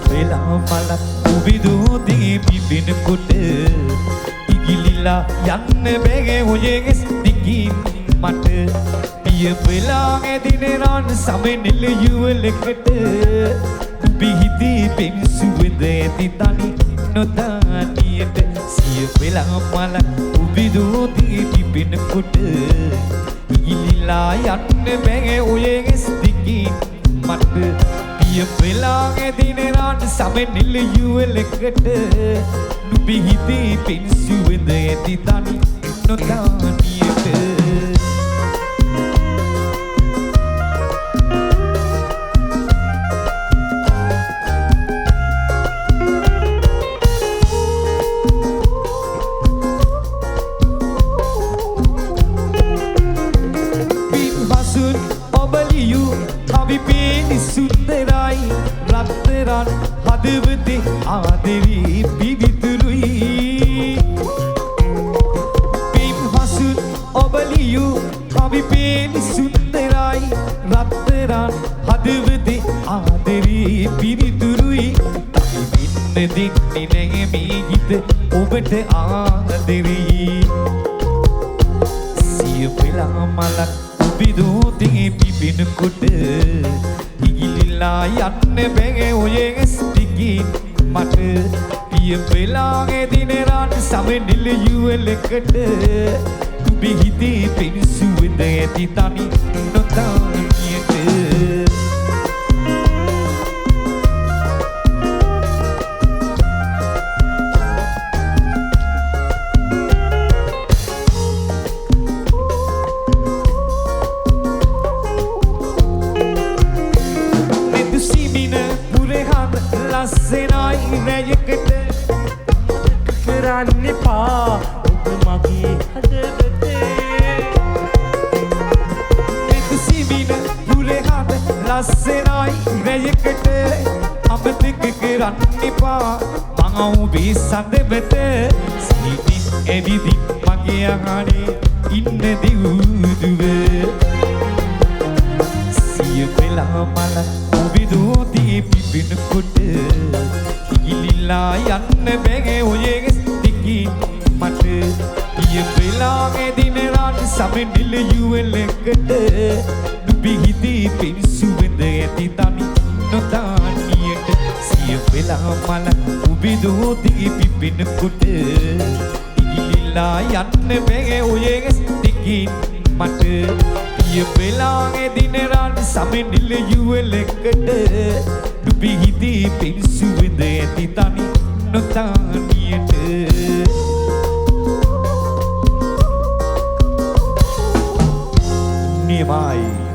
වෙලා මල උවිදෝදී පිපෙනකොට ඉගිලිලා යන්න බැහැ ඔයගේ දිගින් මට පිය වෙලා ඇදින රන් සමෙනෙල යුවලකට පිහිදී පෙන්සුවද ඇති තනි නොදානියට සිය වෙලා මල උවිදෝදී පිපෙනකොට ඉගිලිලා යන්න බැහැ ඔයගේ දිගින් මට පිය වෙලා ඇදින රන් සමෙනෙල යුවලකට පිහිදී පෙන්සුවද ඇති තනි නොදානියට සුන්දරයි රත්තරන් හදවතේ ආදරේ පිවිතුරුයි පින් හසුන් ඔබලියු කවි පේනි සුන්දරයි රත්තරන් හදවතේ ආදරේ පිවිතුරුයි තනි වෙන්න දෙන්නේ නැහැ මේ ගීත ඔබට ආදරේ සිය වෙලා මලක් විදෝතේ පිපෙනකොට ඉගිලිලා යන්න බැහැ ඔයගේ ස්ටිකින් මට පිය වෙලා ඇදින රන් සමෙනෙල යුවලකට පිහිදී පෙන්සුවද ඇති තනි නොදානියට ලස්සනයි රැයකට කරන්න එපා ඔබ මගේ හදවතේ සිවින පුරහඳ ලස්සනයි රැයකට අමතක කරන්න එපා මං ඔබේ සඳවත සිහින් ඇවිදින් මගේ අහනේ ඉන්න දිවුදුව සිය වෙලා මල උවිදෝදී පිපෙනකොට ඉගිලිලා යන්න බැහැ ඔයගේ දිගින් මට පිය වෙලා ඇදින රන් සමෙනෙල යුවලකට පිහිදී පෙන්සුවද ඇති තනි නොදානියට සිය වෙලා මල උවිදෝදී පිපෙනකොට ඉගිලිලා යන්න බැහැ ඔයගේ දිගින් මට පිය වෙලා ඇදින රන් සමෙනෙල යුවලකට පිහිදී පෙන්සුවද ඇති තනි නොදානියට නියමයි